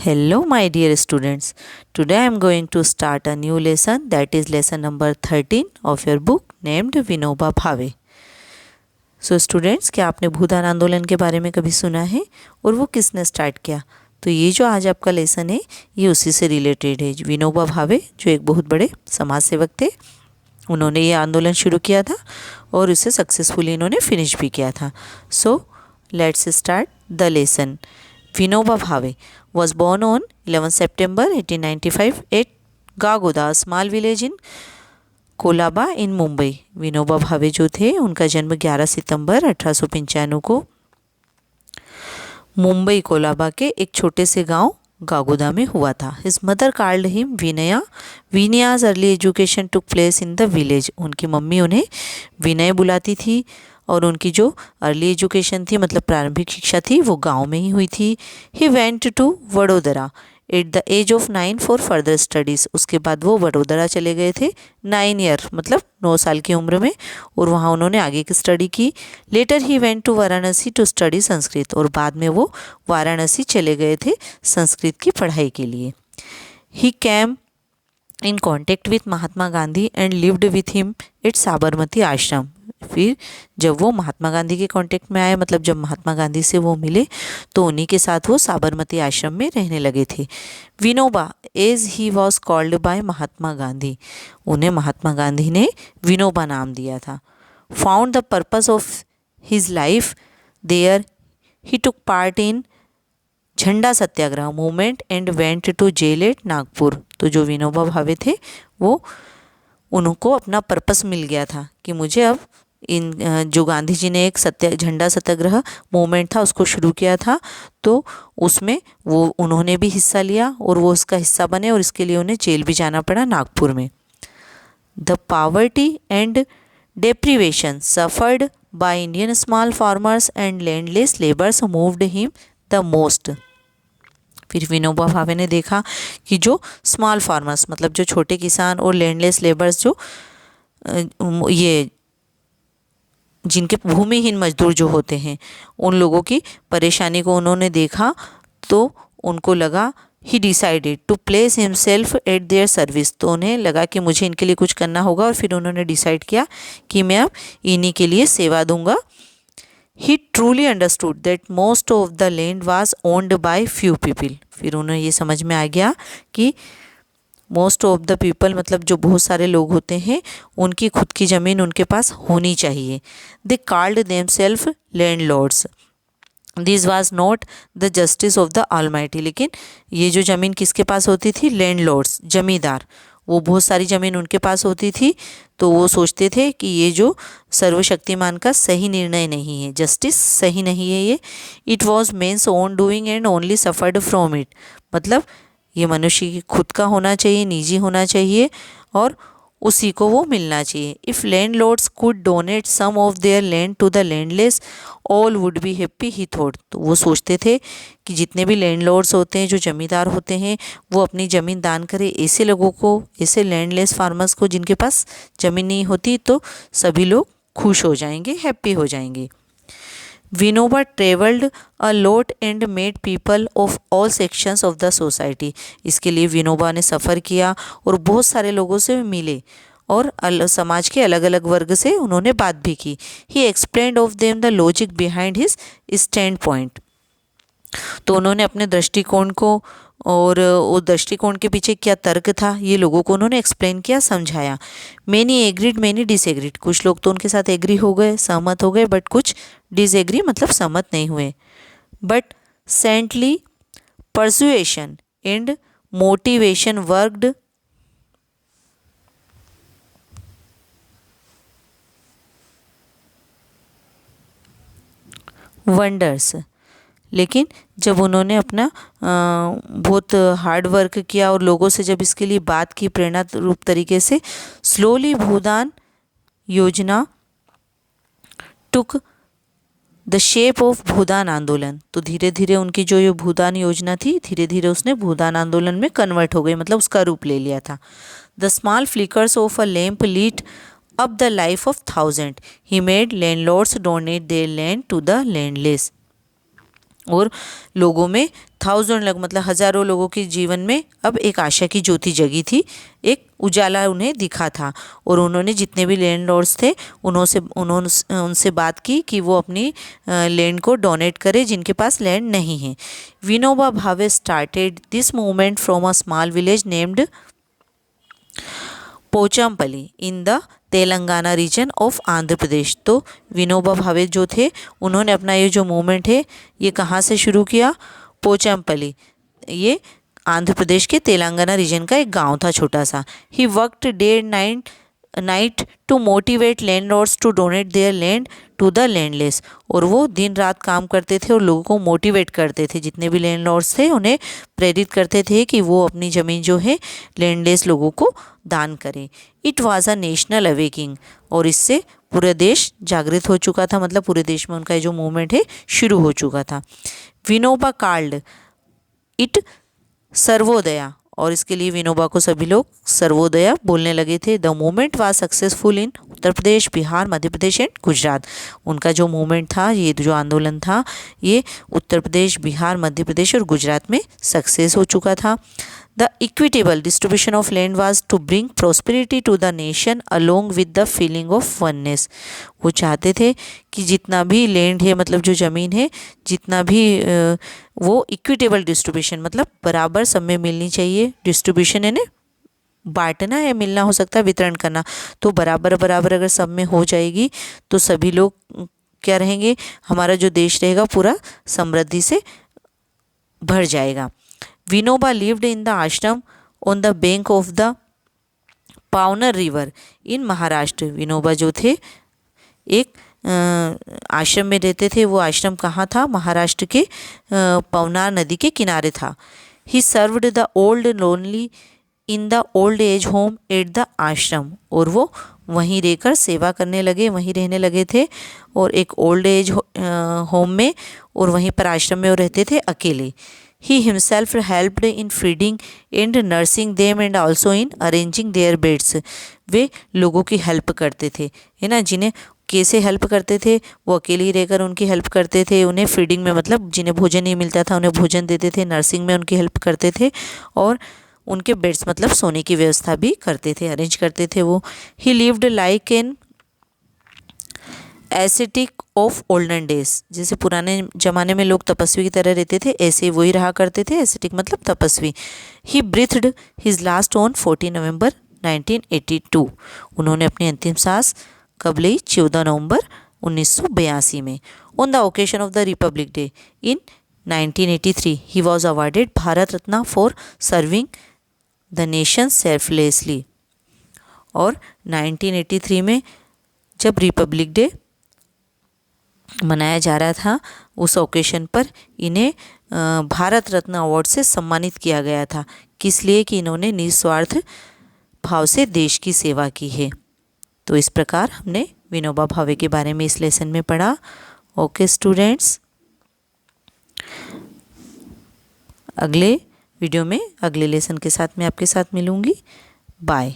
Hello, my dear students. Today I am going to start a new lesson, that is lesson number 13 of your book named Vinoba Bhave. So students, क्या आपने भूदान आंदोलन के बारे में कभी सुना है और वो किसने स्टार्ट किया? तो ये जो आज आपका लेसन है ये उसी से रिलेटेड है. विनोबा भावे जो एक बहुत बड़े समाज सेवक थे, उन्होंने ये आंदोलन शुरू किया था और इसे सक्सेसफुली इन्होंने फिनिश भी किया था. So let's start the lesson. Vinoba Bhave was born on 11 September 1895 at Gagoda, a small village in Colaba in Mumbai. Vinoba Bhave जो थे उनका जन्म 11 सितंबर 1895 को मुंबई कोलाबा के एक छोटे से गांव गागोदा में हुआ था. His mother called him Vinya. Vinya's early education took place in the village. उनकी मम्मी उन्हें विनय बुलाती थी और उनकी जो अर्ली एजुकेशन थी, मतलब प्रारंभिक शिक्षा थी, वो गांव में ही हुई थी. He went to Vadodara at the age of 9 for further studies. उसके बाद वो वडोदरा चले गए थे 9 ईयर मतलब 9 साल की उम्र में, और वहाँ उन्होंने आगे की स्टडी की. Later he went to Varanasi to study Sanskrit. और बाद में वो वाराणसी चले गए थे संस्कृत की पढ़ाई के लिए. ही cam in contact with Mahatma Gandhi and lived with him at Sabarmati आश्रम. फिर जब वो महात्मा गांधी के कांटेक्ट में आए, मतलब जब महात्मा गांधी से वो मिले, तो उन्हीं के साथ वो साबरमती आश्रम में रहने लगे थे. Vinoba as he was called by Mahatma Gandhi. उन्हें महात्मा गांधी ने विनोबा नाम दिया था. Found the purpose of his life there. He took part in Jhanda Satyagraha movement and went to jail at Nagpur. तो जो विनोबा भावे थे वो उनको अपना पर्पस मिल गया था कि मुझे अब इन जो गांधी जी ने एक झंडा सत्याग्रह मूवमेंट था उसको शुरू किया था, तो उसमें वो उन्होंने भी हिस्सा लिया और वो उसका हिस्सा बने, और इसके लिए उन्हें जेल भी जाना पड़ा नागपुर में. The poverty and deprivation suffered by Indian small farmers and landless labours moved him the most. फिर विनोबा भावे ने देखा कि जो स्मॉल फार्मर्स मतलब जो छोटे किसान और लैंडलेस लेबर्स जो ये जिनके भूमिहीन मजदूर जो होते हैं, उन लोगों की परेशानी को उन्होंने देखा, तो उनको लगा he decided to place himself at their service. तो उन्हें लगा कि मुझे इनके लिए कुछ करना होगा, और फिर उन्होंने डिसाइड किया कि मैं अब इन्हीं के लिए सेवा दूंगा. He truly understood that most of the land was owned by few people. फिर उन्हें ये समझ में आ गया कि मोस्ट ऑफ द पीपल मतलब जो बहुत सारे लोग होते हैं, उनकी खुद की ज़मीन उनके पास होनी चाहिए. They called themselves landlords. This was not the justice of the almighty. लेकिन ये जो ज़मीन किसके पास होती थी? लैंड लॉर्ड्स, जमींदार. वो बहुत सारी ज़मीन उनके पास होती थी, तो वो सोचते थे कि ये जो सर्वशक्तिमान का सही निर्णय नहीं है, जस्टिस सही नहीं है ये. It was man's own doing and only suffered from it. मतलब ये मनुष्य की खुद का होना चाहिए, निजी होना चाहिए, और उसी को वो मिलना चाहिए. If landlords could donate some of their land to the landless all would be happy he thought. तो वो सोचते थे कि जितने भी लैंड लॉर्ड्स होते हैं, जो जमींदार होते हैं, वो अपनी ज़मीन दान करें ऐसे लोगों को, ऐसे लैंडलेस फार्मर्स को जिनके पास ज़मीन नहीं होती, तो सभी लोग खुश हो जाएंगे, हैप्पी हो जाएंगे. Vinoba travelled a lot and made people of all sections of the society. इसके लिए विनोबा ने सफ़र किया और बहुत सारे लोगों से मिले, और समाज के अलग अलग वर्ग से उन्होंने बात भी की. ही explained of them the logic behind his stand point. तो उन्होंने अपने दृष्टिकोण को और वो दृष्टिकोण के पीछे क्या तर्क था, ये लोगों को उन्होंने एक्सप्लेन किया, समझाया. Many agreed many disagreed. कुछ लोग तो उनके साथ एग्री हो गए, सहमत हो गए, बट कुछ डिसएग्री मतलब सहमत नहीं हुए. But saintly persuasion and motivation worked wonders. लेकिन जब उन्होंने अपना बहुत हार्ड वर्क किया और लोगों से जब इसके लिए बात की प्रेरणा रूप तरीके से, स्लोली भूदान योजना टुक द शेप ऑफ भूदान आंदोलन. तो धीरे धीरे उनकी जो ये भूदान योजना थी, धीरे धीरे उसने भूदान आंदोलन में कन्वर्ट हो गई, मतलब उसका रूप ले लिया था. The small flickers of a lamp lit up the life of thousand. He made landlords donate their land to the landless. और लोगों में मतलब हजारों लोगों के जीवन में अब एक आशा की ज्योति जगी थी, एक उजाला उन्हें दिखा था। और उन्होंने जितने भी लैंडलॉर्ड्स थे उन्होंने उनसे बात की कि वो अपनी लैंड को डोनेट करें जिनके पास लैंड नहीं है। Vinoba Bhave started this movement from a small village named Pochampalli in the Telangana region of Andhra Pradesh. तो विनोबा भावे जो थे उन्होंने अपना ये जो मूवमेंट है ये कहाँ से शुरू किया? पोचमपल्ली, ये आंध्र प्रदेश के तेलंगाना रीजन का एक गांव था छोटा सा। He worked day and night to motivate landlords to donate their land to the landless. और वो दिन रात काम करते थे और लोगों को मोटिवेट करते थे, जितने भी लैंडलॉर्ड्स थे उन्हें प्रेरित करते थे कि वो अपनी ज़मीन जो है लैंडलेस लोगों को दान करें। It was a national awaking, और इससे पूरा देश जागृत हो चुका था, मतलब पूरे देश में उनका जो मूवमेंट है शुरू हो चुका था। विनोबा कार्ड इट सर्वोदया, और इसके लिए विनोबा को सभी लोग सर्वोदया बोलने लगे थे। The movement was successful in Uttar Pradesh, Bihar, Madhya Pradesh and Gujarat. उनका जो मूवमेंट था, ये जो आंदोलन था, ये उत्तर प्रदेश, बिहार, मध्य प्रदेश और गुजरात में सक्सेस हो चुका था। The equitable distribution of land was to bring prosperity to the nation along with the feeling of oneness. वो चाहते थे कि जितना भी लैंड है, मतलब जो ज़मीन है, जितना भी वो इक्विटेबल डिस्ट्रीब्यूशन मतलब बराबर सब में मिलनी चाहिए। डिस्ट्रीब्यूशन है ना, बांटना या मिलना हो सकता है वितरण करना, तो बराबर बराबर अगर सब में हो जाएगी तो सभी लोग क्या रहेंगे, हमारा जो देश रहेगा पूरा समृद्धि से भर जाएगा। Vinoba lived in the ashram on the bank of the Pavnar river in Maharashtra. Vinoba जो थे एक आश्रम में रहते थे। वो आश्रम कहाँ था? महाराष्ट्र के पवनार नदी के किनारे था। ही served the old lonely in the old age home at the आश्रम, और वो वहीं रहकर सेवा करने लगे, वहीं रहने लगे थे, और एक ओल्ड एज होम में और वहीं पर आश्रम में वो रहते थे अकेले। He himself helped in feeding and nursing them and also in arranging their beds. वे लोगों की हेल्प करते थे, है ना। जिन्हें कैसे हेल्प करते थे? वो अकेले ही रहकर उनकी हेल्प करते थे। उन्हें फीडिंग में मतलब जिन्हें भोजन नहीं मिलता था उन्हें भोजन देते थे, नर्सिंग में उनकी हेल्प करते थे, और उनके बेड्स मतलब सोने की व्यवस्था भी करते थे, अरेंज करते थे वो। He lived like an ascetic of olden days. जैसे पुराने ज़माने में लोग तपस्वी की तरह रहते थे, ऐसे वही रहा करते थे। एसेटिक मतलब तपस्वी। ही ब्रीथड हिज लास्ट ऑन 14 नवंबर 1982। उन्होंने अपनी अंतिम सांस कब ली? 14 नवंबर 1982 में। On the occasion of the Republic day in 1983 he was awarded Bharat Ratna for serving the nation selflessly. और 1983 में जब रिपब्लिक डे मनाया जा रहा था, उस ओकेशन पर इन्हें भारत रत्न अवार्ड से सम्मानित किया गया था। किस लिए? कि इन्होंने निस्वार्थ भाव से देश की सेवा की है। तो इस प्रकार हमने विनोबा भावे के बारे में इस लेसन में पढ़ा। ओके स्टूडेंट्स, अगले वीडियो में अगले लेसन के साथ मैं आपके साथ मिलूँगी। बाय।